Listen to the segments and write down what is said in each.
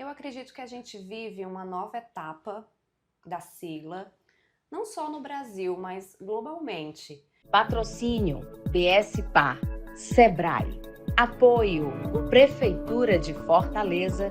Eu acredito que a gente vive uma nova etapa da sigla, não só no Brasil, mas globalmente. Patrocínio BSPA, Sebrae. Apoio Prefeitura de Fortaleza.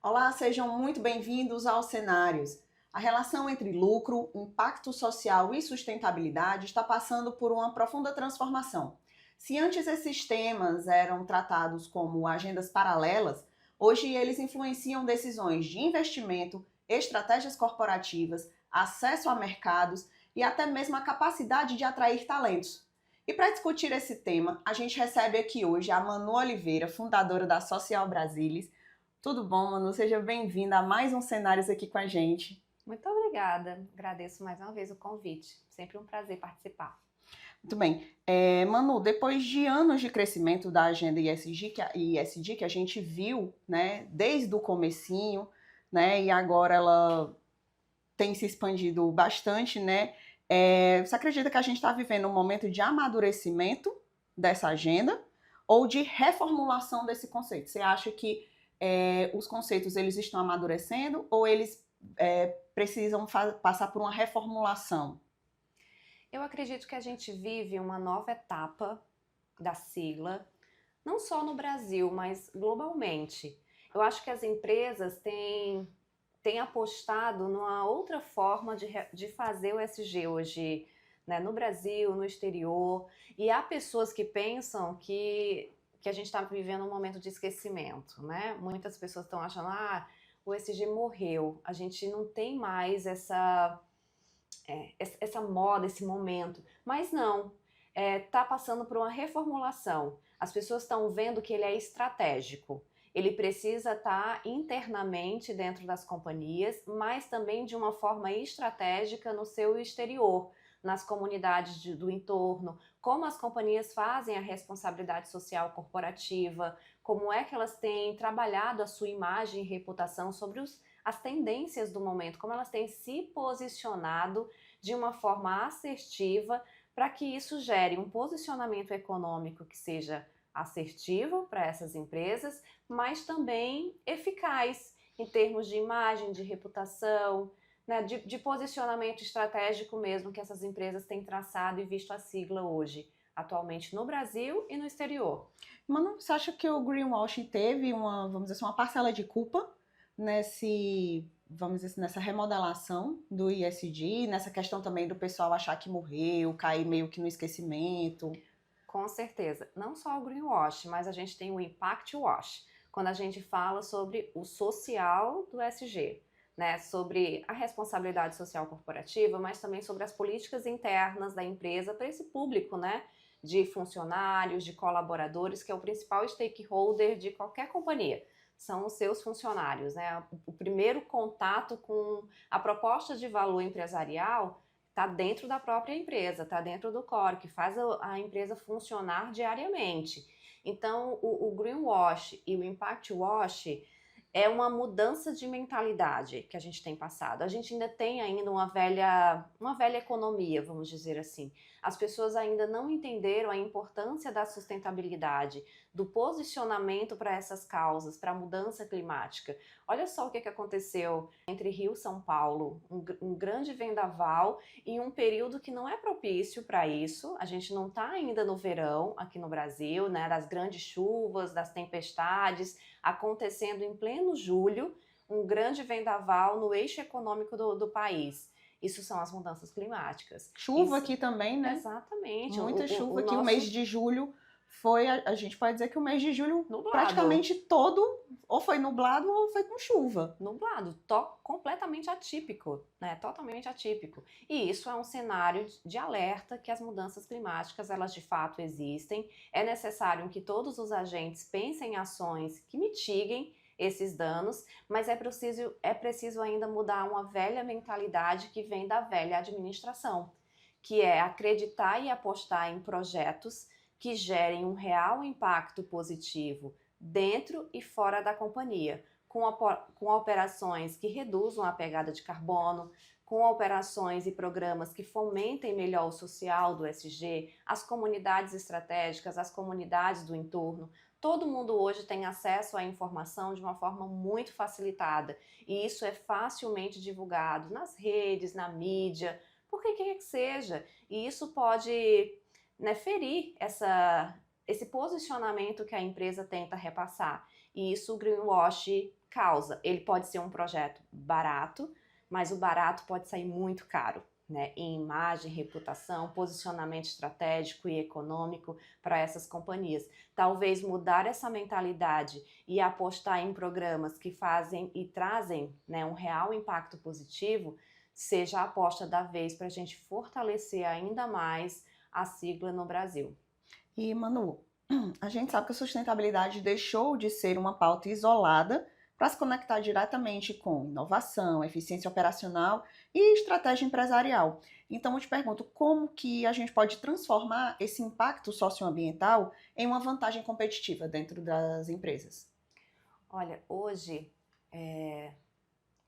Olá, sejam muito bem-vindos aos Cenários. A relação entre lucro, impacto social e sustentabilidade está passando por uma profunda transformação. Se antes esses temas eram tratados como agendas paralelas, hoje eles influenciam decisões de investimento, estratégias corporativas, acesso a mercados e até mesmo a capacidade de atrair talentos. E para discutir esse tema, a gente recebe aqui hoje a Manu Oliveira, fundadora da Social Brasilis. Tudo bom, Manu? Seja bem-vinda a mais um Cenários aqui com a gente. Muito obrigada, agradeço mais uma vez o convite, sempre um prazer participar. Muito bem. Manu, depois de anos de crescimento da agenda ESG que a gente viu, né, desde o comecinho, né, e agora ela tem se expandido bastante, né, você acredita que a gente está vivendo um momento de amadurecimento dessa agenda ou de reformulação desse conceito? Você acha que os conceitos eles estão amadurecendo ou eles precisam passar por uma reformulação? Eu acredito que a gente vive uma nova etapa da sigla, não só no Brasil, mas globalmente. Eu acho que as empresas têm apostado numa outra forma de fazer o ESG hoje, né, no Brasil, no exterior, e há pessoas que pensam que a gente está vivendo um momento de esquecimento, né? Muitas pessoas estão achando, o ESG morreu, a gente não tem mais essa moda, esse momento, mas não, está passando por uma reformulação. As pessoas estão vendo que ele é estratégico. Ele precisa estar internamente dentro das companhias, mas também de uma forma estratégica no seu exterior, nas comunidades do entorno, como as companhias fazem a responsabilidade social corporativa, como é que elas têm trabalhado a sua imagem e reputação sobre as tendências do momento, como elas têm se posicionado de uma forma assertiva para que isso gere um posicionamento econômico que seja assertivo para essas empresas, mas também eficaz em termos de imagem, de reputação, né, de posicionamento estratégico mesmo que essas empresas têm traçado e visto a sigla hoje, atualmente no Brasil e no exterior. Manu, você acha que o greenwashing teve vamos dizer assim, uma parcela de culpa vamos dizer assim, nessa remodelação do ESG, nessa questão também do pessoal achar que morreu, cair meio que no esquecimento? Com certeza. Não só o greenwash, mas a gente tem o impact wash, quando a gente fala sobre o social do ESG, né? Sobre a responsabilidade social corporativa, mas também sobre as políticas internas da empresa para esse público, né? De funcionários, de colaboradores, que é o principal stakeholder de qualquer companhia. São os seus funcionários, né? O primeiro contato com a proposta de valor empresarial está dentro da própria empresa, está dentro do core, que faz a empresa funcionar diariamente. Então, o greenwash e o impact wash é uma mudança de mentalidade que a gente tem passado. A gente ainda tem uma velha economia, vamos dizer assim. As pessoas ainda não entenderam a importância da sustentabilidade, do posicionamento para essas causas, para a mudança climática. Olha só o que aconteceu entre Rio e São Paulo, um grande vendaval em um período que não é propício para isso. A gente não está ainda no verão aqui no Brasil, né, das grandes chuvas, das tempestades, acontecendo em pleno julho, um grande vendaval no eixo econômico do país. Isso são as mudanças climáticas. Chuva aqui também, né? Exatamente. Muita chuva aqui. O mês de julho foi, a gente pode dizer que o mês de julho nublado. Praticamente todo ou foi nublado ou foi com chuva. Nublado, completamente atípico, né? Totalmente atípico. E isso é um cenário de alerta que as mudanças climáticas, elas de fato existem. É necessário que todos os agentes pensem em ações que mitiguem esses danos, mas é preciso ainda mudar uma velha mentalidade que vem da velha administração, que é acreditar e apostar em projetos que gerem um real impacto positivo dentro e fora da companhia, com operações que reduzam a pegada de carbono, com operações e programas que fomentem melhor o social do SG, as comunidades estratégicas, as comunidades do entorno. Todo mundo hoje tem acesso à informação de uma forma muito facilitada e isso é facilmente divulgado nas redes, na mídia, por que quer que seja. E isso pode, né, ferir esse posicionamento que a empresa tenta repassar. E isso o greenwash causa. Ele pode ser um projeto barato, mas o barato pode sair muito caro, né? Em imagem, reputação, posicionamento estratégico e econômico para essas companhias. Talvez mudar essa mentalidade e apostar em programas que fazem e trazem, né, um real impacto positivo seja a aposta da vez para a gente fortalecer ainda mais a sigla no Brasil. E, Manu, a gente sabe que a sustentabilidade deixou de ser uma pauta isolada para se conectar diretamente com inovação, eficiência operacional e estratégia empresarial. Então, eu te pergunto, como que a gente pode transformar esse impacto socioambiental em uma vantagem competitiva dentro das empresas? Olha, hoje,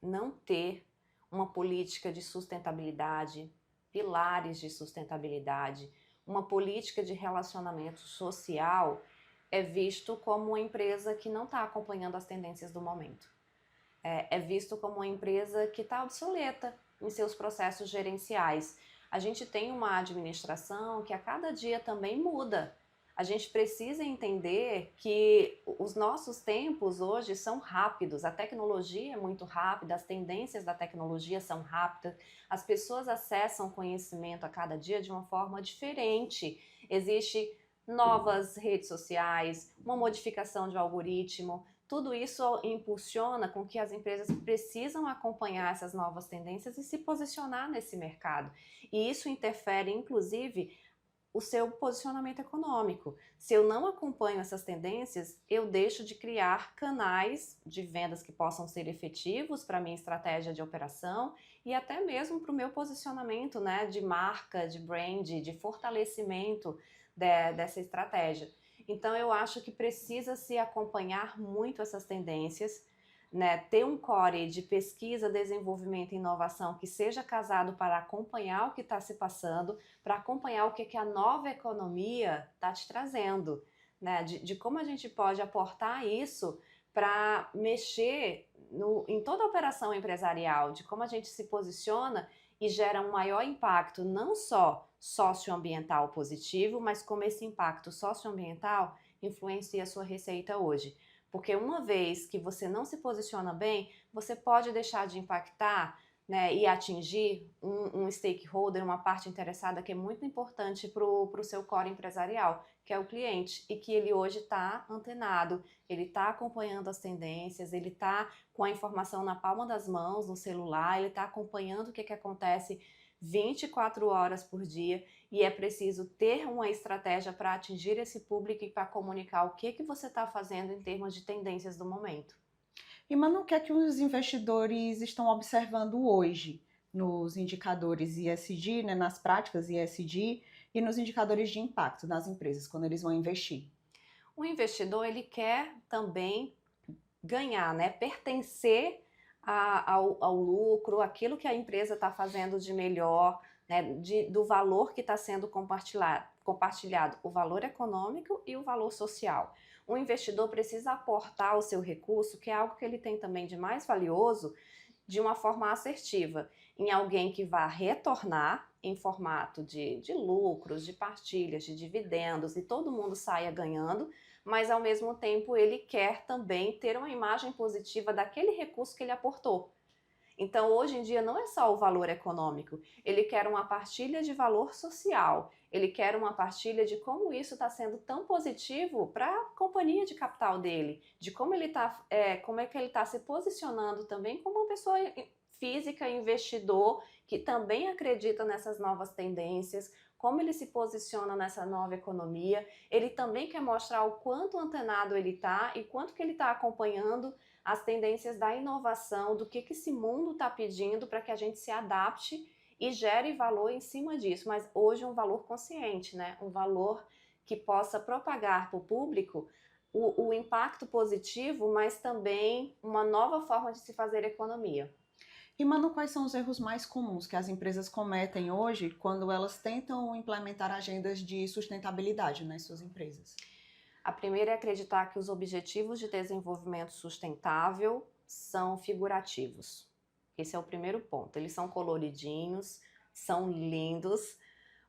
não ter uma política de sustentabilidade, pilares de sustentabilidade, uma política de relacionamento social é visto como uma empresa que não está acompanhando as tendências do momento. É visto como uma empresa que está obsoleta em seus processos gerenciais. A gente tem uma administração que a cada dia também muda. A gente precisa entender que os nossos tempos hoje são rápidos, a tecnologia é muito rápida, as tendências da tecnologia são rápidas, as pessoas acessam conhecimento a cada dia de uma forma diferente. Existem novas redes sociais, uma modificação de algoritmo, tudo isso impulsiona com que as empresas precisam acompanhar essas novas tendências e se posicionar nesse mercado. E isso interfere, inclusive, o seu posicionamento econômico. Se eu não acompanho essas tendências, eu deixo de criar canais de vendas que possam ser efetivos para a minha estratégia de operação e até mesmo para o meu posicionamento, né, de marca, de brand, de fortalecimento dessa estratégia. Então, eu acho que precisa se acompanhar muito essas tendências, né, ter um core de pesquisa, desenvolvimento e inovação que seja casado para acompanhar o que está se passando, para acompanhar o que a nova economia está te trazendo, né, de como a gente pode aportar isso para mexer em toda a operação empresarial, de como a gente se posiciona e gera um maior impacto, não só socioambiental positivo, mas como esse impacto socioambiental influencia a sua receita hoje. Porque uma vez que você não se posiciona bem, você pode deixar de impactar, né, e atingir um stakeholder, uma parte interessada que é muito importante para o seu core empresarial, que é o cliente, e que ele hoje está antenado, ele está acompanhando as tendências, ele está com a informação na palma das mãos, no celular, ele está acompanhando o que acontece 24 horas por dia e é preciso ter uma estratégia para atingir esse público e para comunicar o que você está fazendo em termos de tendências do momento. E, Manu, o que é que os investidores estão observando hoje nos indicadores ESG, né, nas práticas ESG e nos indicadores de impacto das empresas quando eles vão investir? O investidor, ele quer também ganhar, né, pertencer ao lucro, aquilo que a empresa está fazendo de melhor, né, do valor que está sendo compartilhado, o valor econômico e o valor social. O investidor precisa aportar o seu recurso, que é algo que ele tem também de mais valioso, de uma forma assertiva, em alguém que vá retornar em formato de lucros, de partilhas, de dividendos, e todo mundo saia ganhando, mas ao mesmo tempo ele quer também ter uma imagem positiva daquele recurso que ele aportou. Então, hoje em dia, não é só o valor econômico, ele quer uma partilha de valor social, ele quer uma partilha de como isso está sendo tão positivo para a companhia de capital dele, de como ele como é que ele está se posicionando também como uma pessoa física, investidor, que também acredita nessas novas tendências, como ele se posiciona nessa nova economia. Ele também quer mostrar o quanto antenado ele está e quanto que ele está acompanhando as tendências da inovação, do que esse mundo está pedindo para que a gente se adapte e gere valor em cima disso. Mas hoje um valor consciente, né? Um valor que possa propagar para o público o impacto positivo, mas também uma nova forma de se fazer economia. E, Manu, quais são os erros mais comuns que as empresas cometem hoje quando elas tentam implementar agendas de sustentabilidade nas suas empresas? A primeira é acreditar que os objetivos de desenvolvimento sustentável são figurativos. Esse é o primeiro ponto. Eles são coloridinhos, são lindos,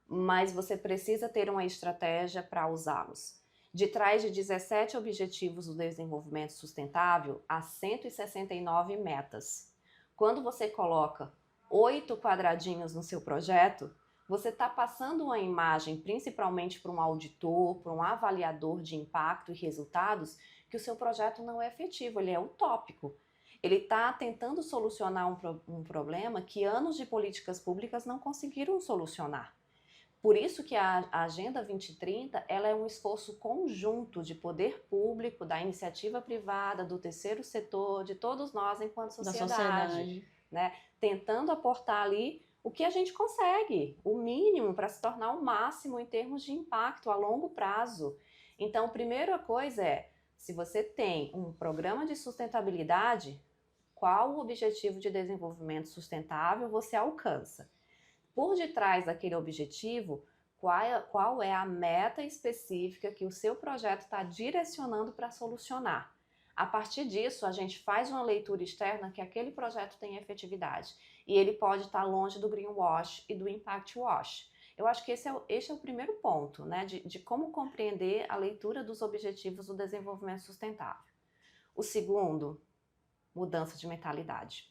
mas você precisa ter uma estratégia para usá-los. De trás de 17 Objetivos do Desenvolvimento Sustentável, há 169 metas. Quando você coloca 8 quadradinhos no seu projeto, você está passando uma imagem, principalmente para um auditor, para um avaliador de impacto e resultados, que o seu projeto não é efetivo, ele é utópico. Ele está tentando solucionar um problema que anos de políticas públicas não conseguiram solucionar. Por isso que a Agenda 2030 ela é um esforço conjunto de poder público, da iniciativa privada, do terceiro setor, de todos nós enquanto sociedade. Né? Tentando aportar ali o que a gente consegue, o mínimo para se tornar o máximo em termos de impacto a longo prazo. Então, a primeira coisa é, se você tem um programa de sustentabilidade, qual o objetivo de desenvolvimento sustentável você alcança? Por detrás daquele objetivo, qual é a meta específica que o seu projeto está direcionando para solucionar? A partir disso, a gente faz uma leitura externa que aquele projeto tem efetividade. E ele pode estar longe do greenwash e do impact wash. Eu acho que esse é o primeiro ponto, né, de como compreender a leitura dos objetivos do desenvolvimento sustentável. O segundo, mudança de mentalidade.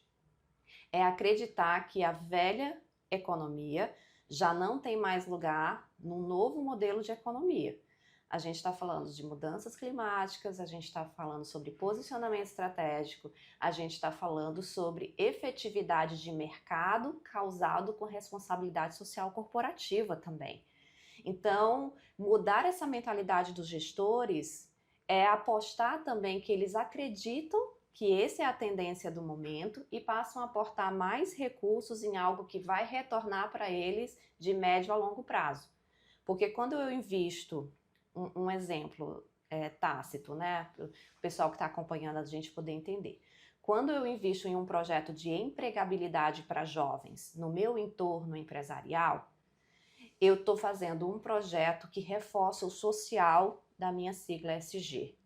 É acreditar que a velha economia já não tem mais lugar num novo modelo de economia. A gente está falando de mudanças climáticas, a gente está falando sobre posicionamento estratégico, a gente está falando sobre efetividade de mercado causado com responsabilidade social corporativa também. Então, mudar essa mentalidade dos gestores é apostar também que eles acreditam que essa é a tendência do momento e passam a aportar mais recursos em algo que vai retornar para eles de médio a longo prazo. Porque quando eu invisto, um exemplo tácito, né, para o pessoal que está acompanhando a gente poder entender. Quando eu invisto em um projeto de empregabilidade para jovens no meu entorno empresarial, eu estou fazendo um projeto que reforça o social da minha sigla ESG.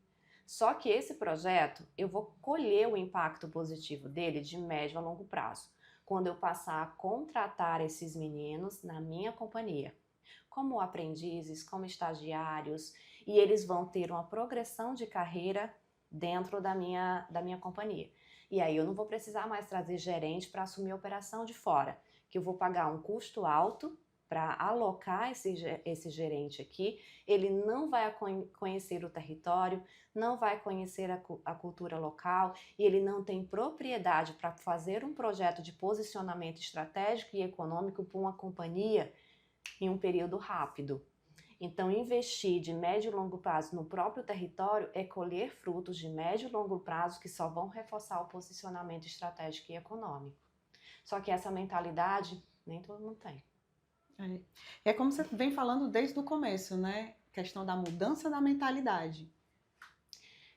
Só que esse projeto, eu vou colher o impacto positivo dele de médio a longo prazo, quando eu passar a contratar esses meninos na minha companhia, como aprendizes, como estagiários, e eles vão ter uma progressão de carreira dentro da minha companhia. E aí eu não vou precisar mais trazer gerente para assumir a operação de fora, que eu vou pagar um custo alto para alocar esse gerente aqui, ele não vai conhecer o território, não vai conhecer a cultura local e ele não tem propriedade para fazer um projeto de posicionamento estratégico e econômico para uma companhia em um período rápido. Então, investir de médio e longo prazo no próprio território é colher frutos de médio e longo prazo que só vão reforçar o posicionamento estratégico e econômico. Só que essa mentalidade nem todo mundo tem. É como você vem falando desde o começo, né? Questão da mudança da mentalidade.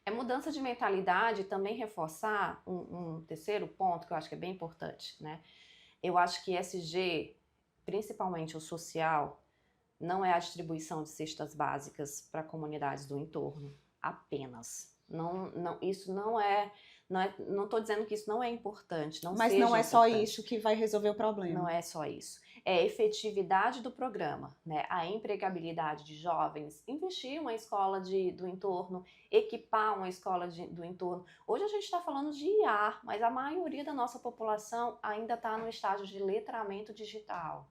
É mudança de mentalidade também reforçar um terceiro ponto que eu acho que é bem importante, né? Eu acho que ESG, principalmente o social, não é a distribuição de cestas básicas para comunidades do entorno, apenas. Isso não estou dizendo que isso não é importante, Mas não é só isso que vai resolver o problema. Não é só isso. É a efetividade do programa, né? A empregabilidade de jovens, investir em uma escola do entorno, equipar uma escola do entorno. Hoje a gente está falando de IA, mas a maioria da nossa população ainda está no estágio de letramento digital.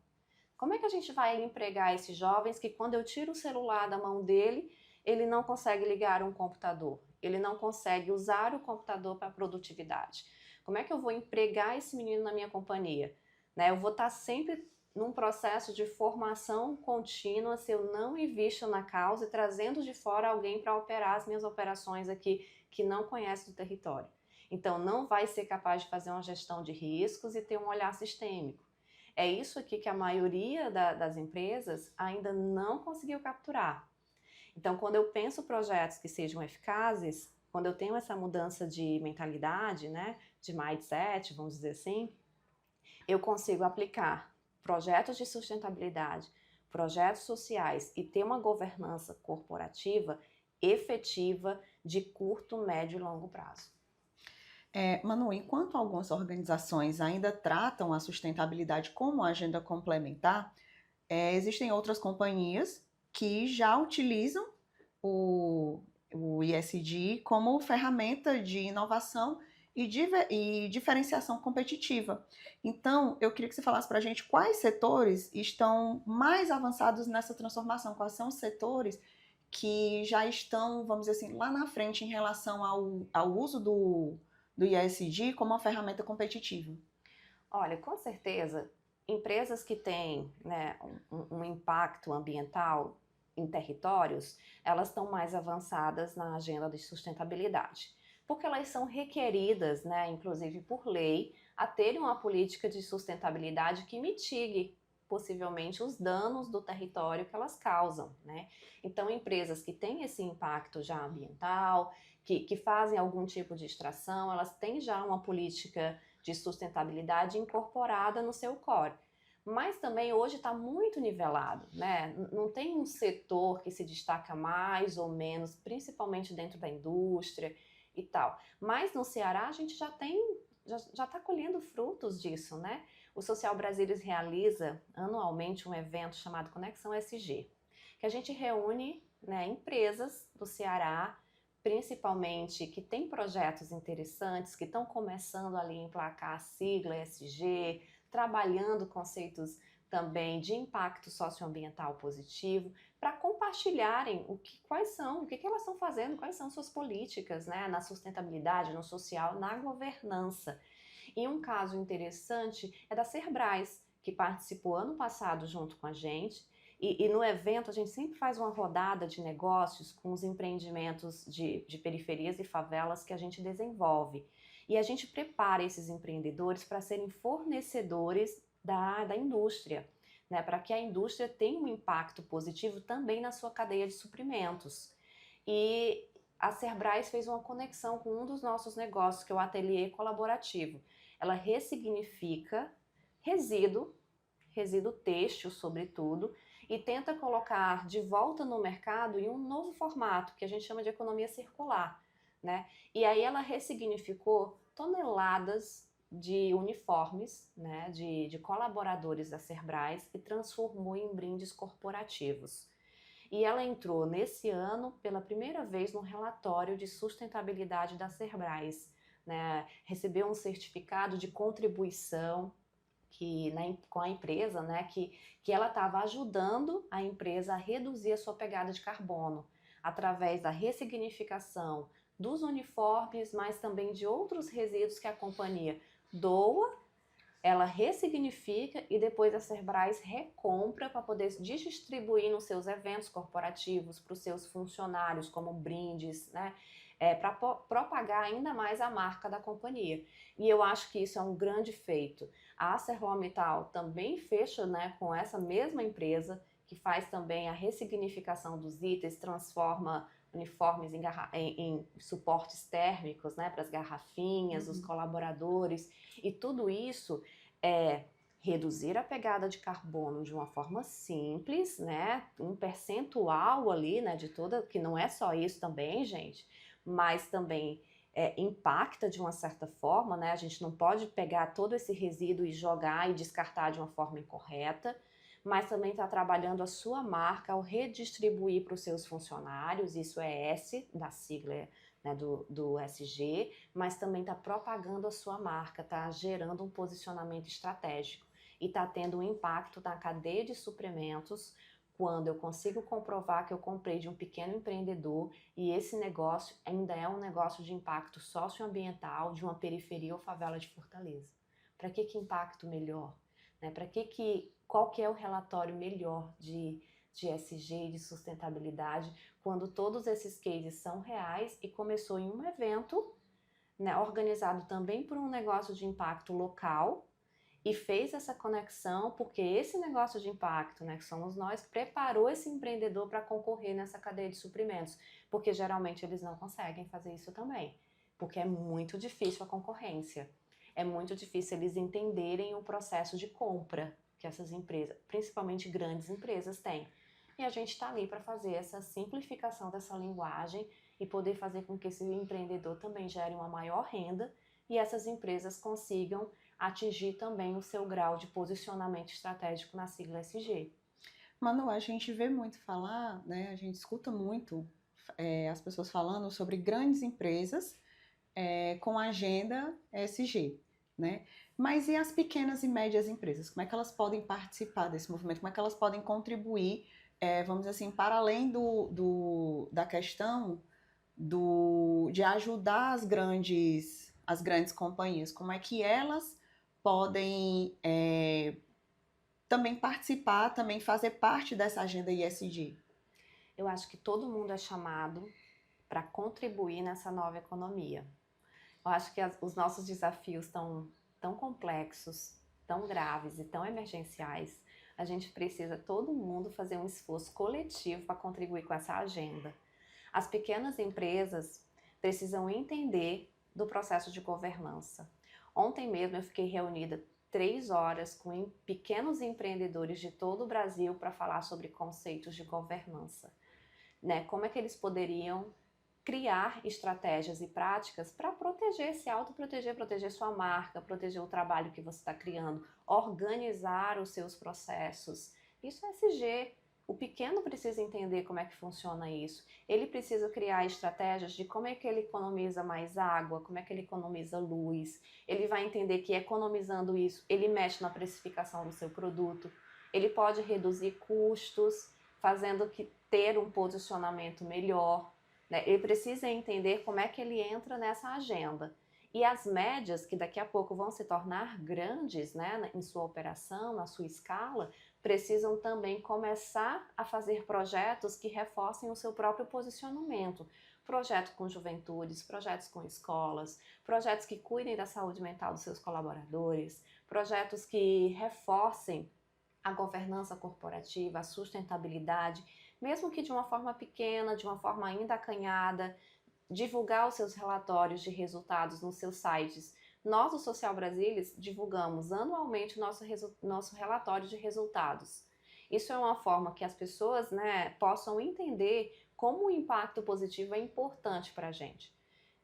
Como é que a gente vai empregar esses jovens que quando eu tiro o celular da mão dele, ele não consegue ligar um computador, ele não consegue usar o computador para produtividade? Como é que eu vou empregar esse menino na minha companhia? Né? Eu vou estar sempre num processo de formação contínua se eu não invisto na causa e trazendo de fora alguém para operar as minhas operações aqui que não conhece do território. Então, não vai ser capaz de fazer uma gestão de riscos e ter um olhar sistêmico. É isso aqui que a maioria das empresas ainda não conseguiu capturar. Então, quando eu penso projetos que sejam eficazes, quando eu tenho essa mudança de mentalidade, né, de mindset, vamos dizer assim, eu consigo aplicar projetos de sustentabilidade, projetos sociais e ter uma governança corporativa efetiva de curto, médio e longo prazo. Manu, enquanto algumas organizações ainda tratam a sustentabilidade como agenda complementar, existem outras companhias que já utilizam o ESG como ferramenta de inovação e diferenciação competitiva. Então, eu queria que você falasse para a gente quais setores estão mais avançados nessa transformação, quais são os setores que já estão, vamos dizer assim, lá na frente em relação ao uso do ESG como uma ferramenta competitiva. Olha, com certeza, empresas que têm, né, um impacto ambiental em territórios, elas estão mais avançadas na agenda de sustentabilidade, porque elas são requeridas, né, inclusive por lei, a terem uma política de sustentabilidade que mitigue possivelmente os danos do território que elas causam, né? Então, empresas que têm esse impacto já ambiental, que fazem algum tipo de extração, elas têm já uma política de sustentabilidade incorporada no seu core. Mas também hoje está muito nivelado, né? Não tem um setor que se destaca mais ou menos, principalmente dentro da indústria e tal. Mas no Ceará a gente já está colhendo frutos disso, né? O Social Brasilis realiza anualmente um evento chamado Conexão SG, que a gente reúne, né, empresas do Ceará, principalmente que têm projetos interessantes, que estão começando ali a emplacar a sigla ESG, trabalhando conceitos também de impacto socioambiental positivo, para compartilharem o que elas estão fazendo, quais são suas políticas, né, na sustentabilidade, no social, na governança. E um caso interessante é da Serbrais, que participou ano passado junto com a gente. E no evento a gente sempre faz uma rodada de negócios com os empreendimentos de periferias e favelas que a gente desenvolve. E a gente prepara esses empreendedores para serem fornecedores da indústria, né? Para que a indústria tenha um impacto positivo também na sua cadeia de suprimentos. E a Serbrais fez uma conexão com um dos nossos negócios, que é o Ateliê Colaborativo. Ela ressignifica resíduo têxtil, sobretudo, e tenta colocar de volta no mercado em um novo formato, que a gente chama de economia circular, né? E aí ela ressignificou toneladas de uniformes, né, de colaboradores da Serbrais e transformou em brindes corporativos. E ela entrou nesse ano pela primeira vez no relatório de sustentabilidade da Serbrais, né? Recebeu um certificado de contribuição com a empresa, né, que ela estava ajudando a empresa a reduzir a sua pegada de carbono através da ressignificação dos uniformes, mas também de outros resíduos que a companhia doa, ela ressignifica e depois a Serbrais recompra para poder distribuir nos seus eventos corporativos, para os seus funcionários, como brindes, né? Para propagar ainda mais a marca da companhia. E eu acho que isso é um grande feito. A ArcelorMittal também fecha, né, com essa mesma empresa, que faz também a ressignificação dos itens, transforma uniformes em suportes térmicos, né, para as garrafinhas, os colaboradores, e tudo isso é reduzir a pegada de carbono de uma forma simples, né, um percentual ali, né, de toda, que não é só isso também, gente, mas também impacta de uma certa forma, né, a gente não pode pegar todo esse resíduo e jogar e descartar de uma forma incorreta, mas também está trabalhando a sua marca ao redistribuir para os seus funcionários, isso é S, da sigla, né, do SG, mas também está propagando a sua marca, está gerando um posicionamento estratégico e está tendo um impacto na cadeia de suprimentos quando eu consigo comprovar que eu comprei de um pequeno empreendedor e esse negócio ainda é um negócio de impacto socioambiental de uma periferia ou favela de Fortaleza. Para que impacto melhor? Né? Qual que é o relatório melhor de ESG, de sustentabilidade, quando todos esses cases são reais e começou em um evento, né, organizado também por um negócio de impacto local e fez essa conexão porque esse negócio de impacto, né, que somos nós, preparou esse empreendedor para concorrer nessa cadeia de suprimentos, porque geralmente eles não conseguem fazer isso também, porque é muito difícil a concorrência. é muito difícil eles entenderem o processo de compra que essas empresas, principalmente grandes empresas, têm. E a gente está ali para fazer essa simplificação dessa linguagem e poder fazer com que esse empreendedor também gere uma maior renda e essas empresas consigam atingir também o seu grau de posicionamento estratégico na sigla ESG. Manu, a gente vê muito falar, né? A gente escuta muito as pessoas falando sobre grandes empresas com agenda ESG, né? Mas e as pequenas e médias empresas? Como é que elas podem participar desse movimento? Como é que elas podem contribuir, vamos dizer assim, para além da questão de ajudar as grandes companhias? Como é que elas podem também participar, também fazer parte dessa agenda ESG? Eu acho que todo mundo é chamado para contribuir nessa nova economia. Eu acho que os nossos desafios estão tão complexos, tão graves e tão emergenciais. A gente precisa, todo mundo, fazer um esforço coletivo para contribuir com essa agenda. As pequenas empresas precisam entender do processo de governança. Ontem mesmo eu fiquei reunida 3 horas com pequenos empreendedores de todo o Brasil para falar sobre conceitos de governança, né? Como é que eles poderiam criar estratégias e práticas para proteger, se autoproteger, proteger sua marca, proteger o trabalho que você está criando, organizar os seus processos. Isso é ESG. O pequeno precisa entender como é que funciona isso. Ele precisa criar estratégias de como é que ele economiza mais água, como é que ele economiza luz. Ele vai entender que economizando isso, ele mexe na precificação do seu produto. Ele pode reduzir custos, fazendo que ter um posicionamento melhor, né? Ele precisa entender como é que ele entra nessa agenda. E as médias, que daqui a pouco vão se tornar grandes, né, em sua operação, na sua escala, precisam também começar a fazer projetos que reforcem o seu próprio posicionamento. Projetos com juventudes, projetos com escolas, projetos que cuidem da saúde mental dos seus colaboradores, projetos que reforcem a governança corporativa, a sustentabilidade, mesmo que de uma forma pequena, de uma forma ainda acanhada, divulgar os seus relatórios de resultados nos seus sites. Nós, do Social Brasilis, divulgamos anualmente o nosso relatório de resultados. Isso é uma forma que as pessoas, né, possam entender como o impacto positivo é importante para a gente.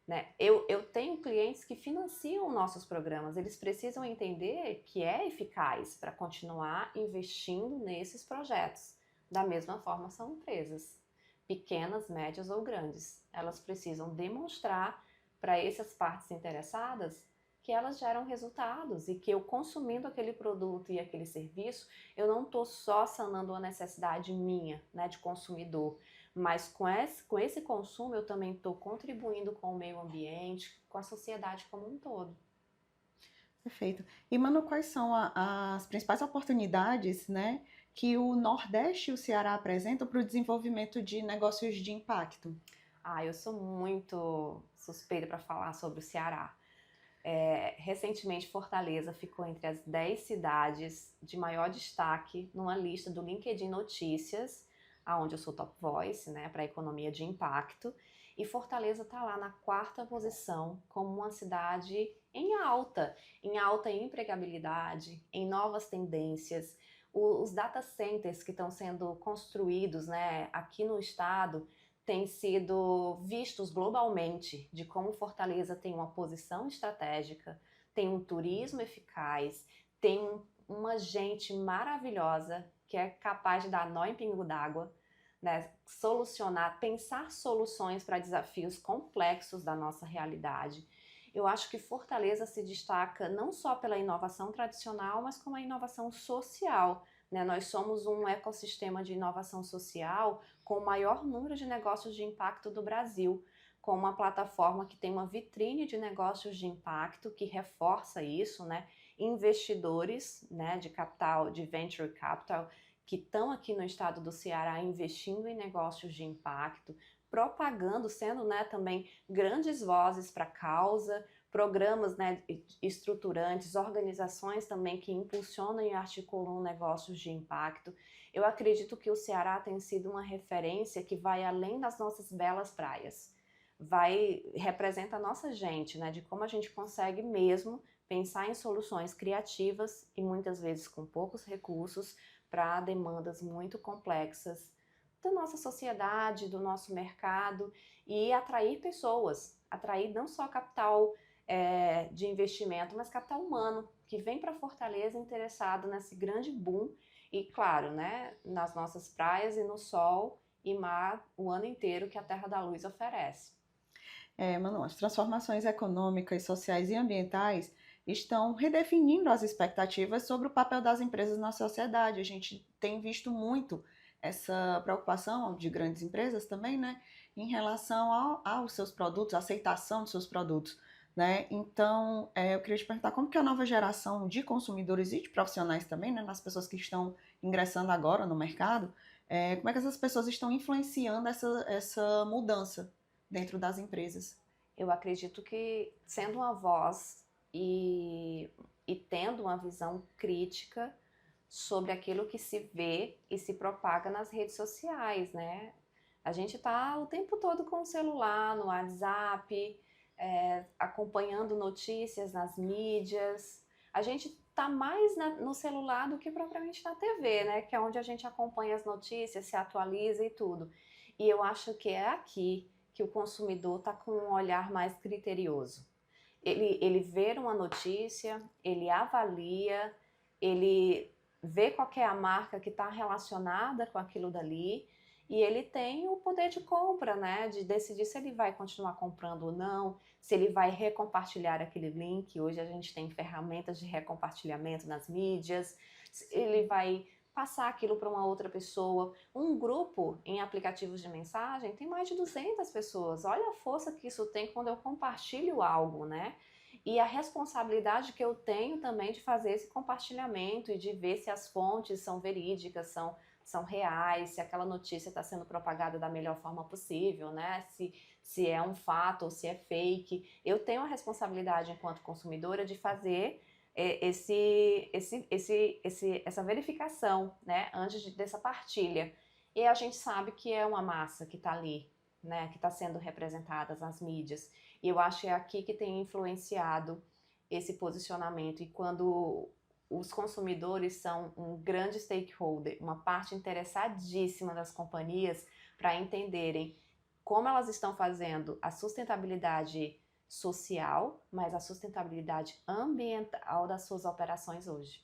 Né? Eu tenho clientes que financiam nossos programas, eles precisam entender que é eficaz para continuar investindo nesses projetos. Da mesma forma, são empresas, pequenas, médias ou grandes. Elas precisam demonstrar para essas partes interessadas que elas geram resultados e que eu consumindo aquele produto e aquele serviço, eu não estou só sanando uma necessidade minha, né, de consumidor, mas com esse consumo eu também estou contribuindo com o meio ambiente, com a sociedade como um todo. Perfeito. E, Manu, quais são as principais oportunidades, né, que o Nordeste e o Ceará apresentam para o desenvolvimento de negócios de impacto? Eu sou muito suspeita para falar sobre o Ceará. Recentemente, Fortaleza ficou entre as 10 cidades de maior destaque numa lista do LinkedIn Notícias, onde eu sou top voice, né, para a economia de impacto. E Fortaleza está lá na 4ª posição como uma cidade em alta empregabilidade, em novas tendências. Os data centers que estão sendo construídos, né, aqui no estado têm sido vistos globalmente de como Fortaleza tem uma posição estratégica, tem um turismo eficaz, tem uma gente maravilhosa que é capaz de dar nó em pingo d'água, né, pensar soluções para desafios complexos da nossa realidade. Eu acho que Fortaleza se destaca não só pela inovação tradicional, mas como a inovação social, né? Nós somos um ecossistema de inovação social com o maior número de negócios de impacto do Brasil, com uma plataforma que tem uma vitrine de negócios de impacto que reforça isso, né? Investidores, né, de capital, de venture capital, que estão aqui no estado do Ceará investindo em negócios de impacto, propagando, sendo, né, também grandes vozes para a causa, programas, né, estruturantes, organizações também que impulsionam e articulam negócios de impacto. Eu acredito que o Ceará tem sido uma referência que vai além das nossas belas praias. Representa a nossa gente, né, de como a gente consegue mesmo pensar em soluções criativas e muitas vezes com poucos recursos para demandas muito complexas da nossa sociedade, do nosso mercado e atrair pessoas, atrair não só capital de investimento, mas capital humano que vem para Fortaleza interessado nesse grande boom e, claro, né, nas nossas praias e no sol e mar o ano inteiro que a Terra da Luz oferece. Manu, as transformações econômicas, sociais e ambientais estão redefinindo as expectativas sobre o papel das empresas na sociedade. A gente tem visto muito essa preocupação de grandes empresas também, né, em relação aos seus produtos, a aceitação dos seus produtos, né? Então, eu queria te perguntar como que a nova geração de consumidores e de profissionais também, né, nas pessoas que estão ingressando agora no mercado, como é que essas pessoas estão influenciando essa mudança dentro das empresas? Eu acredito que sendo uma voz e tendo uma visão crítica sobre aquilo que se vê e se propaga nas redes sociais, né? A gente está o tempo todo com o celular, no WhatsApp, acompanhando notícias nas mídias. A gente está mais no celular do que propriamente na TV, né? Que é onde a gente acompanha as notícias, se atualiza e tudo. E eu acho que é aqui que o consumidor está com um olhar mais criterioso. Ele vê uma notícia, ele avalia, ele vê qual é a marca que está relacionada com aquilo dali e ele tem o poder de compra, né? De decidir se ele vai continuar comprando ou não, se ele vai recompartilhar aquele link. Hoje a gente tem ferramentas de recompartilhamento nas mídias, se ele vai passar aquilo para uma outra pessoa. Um grupo em aplicativos de mensagem tem mais de 200 pessoas. Olha a força que isso tem quando eu compartilho algo, né? E a responsabilidade que eu tenho também de fazer esse compartilhamento e de ver se as fontes são verídicas, são reais, se aquela notícia está sendo propagada da melhor forma possível, né? Se é um fato ou se é fake. Eu tenho a responsabilidade enquanto consumidora de fazer essa verificação, né, antes dessa partilha. E a gente sabe que é uma massa que está ali, né, que está sendo representada nas mídias. E eu acho que é aqui que tem influenciado esse posicionamento. E quando os consumidores são um grande stakeholder, uma parte interessadíssima das companhias para entenderem como elas estão fazendo a sustentabilidade social, mas a sustentabilidade ambiental das suas operações hoje.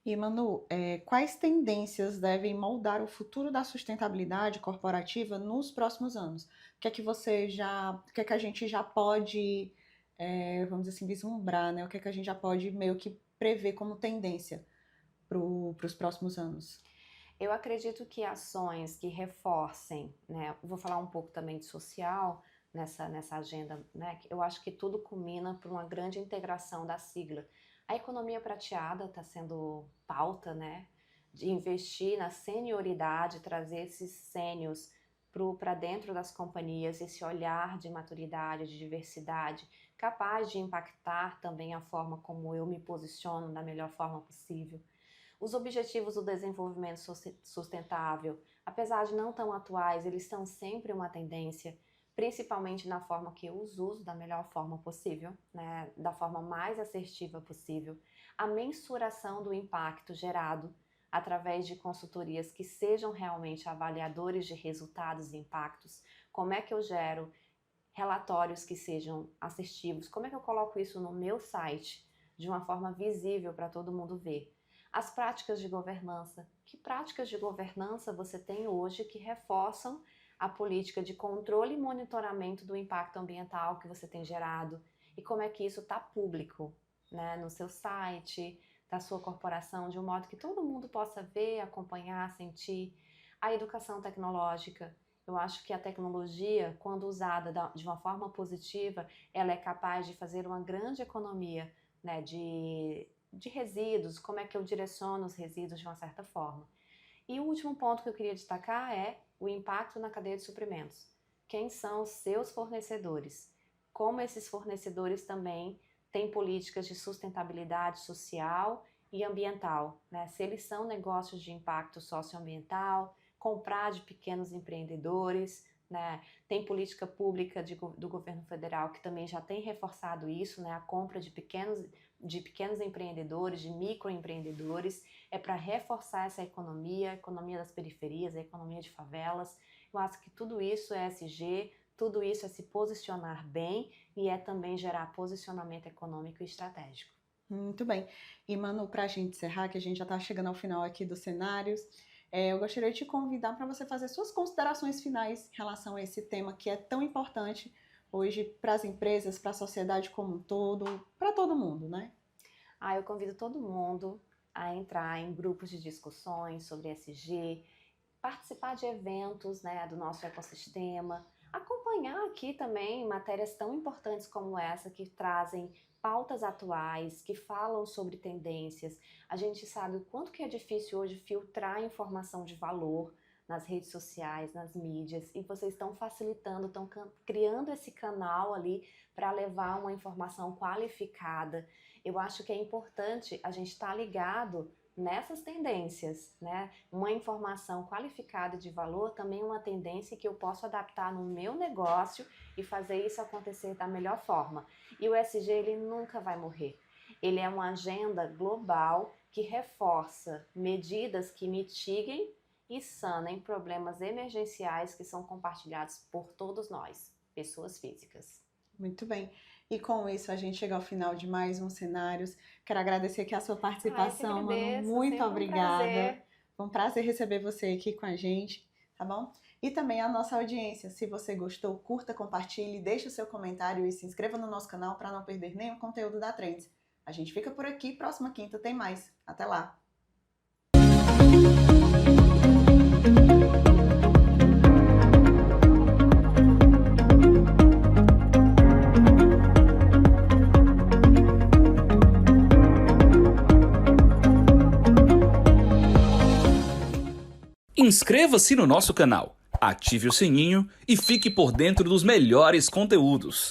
E, Manu, quais tendências devem moldar o futuro da sustentabilidade corporativa nos próximos anos? O que é que o que é que a gente já pode, vamos dizer assim, vislumbrar, né? O que é que a gente já pode meio que prever como tendência para os próximos anos? Eu acredito que ações que reforcem, né? Vou falar um pouco também de social nessa agenda, né? Eu acho que tudo culmina para uma grande integração da sigla. A economia prateada está sendo pauta, né? De investir na senioridade, trazer esses sênios para dentro das companhias, esse olhar de maturidade, de diversidade, capaz de impactar também a forma como eu me posiciono da melhor forma possível. Os objetivos do desenvolvimento sustentável, apesar de não tão atuais, eles são sempre uma tendência, principalmente na forma que eu os uso da melhor forma possível, né, da forma mais assertiva possível. A mensuração do impacto gerado através de consultorias que sejam realmente avaliadores de resultados e impactos. Como é que eu gero relatórios que sejam assertivos? Como é que eu coloco isso no meu site de uma forma visível para todo mundo ver? As práticas de governança. Que práticas de governança você tem hoje que reforçam a política de controle e monitoramento do impacto ambiental que você tem gerado? E como é que isso está público, né, no seu site, da sua corporação, de um modo que todo mundo possa ver, acompanhar, sentir? A educação tecnológica. Eu acho que a tecnologia, quando usada de uma forma positiva, ela é capaz de fazer uma grande economia, né, de resíduos, como é que eu direciono os resíduos de uma certa forma. E o último ponto que eu queria destacar é o impacto na cadeia de suprimentos. Quem são os seus fornecedores? Como esses fornecedores também têm políticas de sustentabilidade social e ambiental, né? Se eles são negócios de impacto socioambiental, comprar de pequenos empreendedores, né? Tem política pública do governo federal que também já tem reforçado isso, né? A compra de pequenos de pequenos empreendedores, de microempreendedores, é para reforçar essa economia, a economia das periferias, a economia de favelas. Eu acho que tudo isso é ESG, tudo isso é se posicionar bem e é também gerar posicionamento econômico e estratégico. Muito bem. E, Manu, para a gente encerrar, que a gente já está chegando ao final aqui dos cenários, eu gostaria de te convidar para você fazer suas considerações finais em relação a esse tema que é tão importante hoje para as empresas, para a sociedade como um todo, para todo mundo, né? Eu convido todo mundo a entrar em grupos de discussões sobre ESG, participar de eventos, né, do nosso ecossistema, acompanhar aqui também matérias tão importantes como essa que trazem pautas atuais, que falam sobre tendências. A gente sabe o quanto que é difícil hoje filtrar informação de valor nas redes sociais, nas mídias, e vocês estão facilitando, estão criando esse canal ali para levar uma informação qualificada. Eu acho que é importante a gente estar ligado nessas tendências, né? Uma informação qualificada de valor também é uma tendência que eu posso adaptar no meu negócio e fazer isso acontecer da melhor forma. E o ESG, ele nunca vai morrer. Ele é uma agenda global que reforça medidas que mitiguem e sanem problemas emergenciais que são compartilhados por todos nós, pessoas físicas. Muito bem. E com isso a gente chega ao final de mais um Cenários. Quero agradecer aqui a sua participação, Manu. Muito obrigada. Foi um prazer receber você aqui com a gente, tá bom? E também a nossa audiência. Se você gostou, curta, compartilhe, deixe o seu comentário e se inscreva no nosso canal para não perder nenhum conteúdo da Trends. A gente fica por aqui, próxima quinta tem mais. Até lá! Inscreva-se no nosso canal, ative o sininho e fique por dentro dos melhores conteúdos.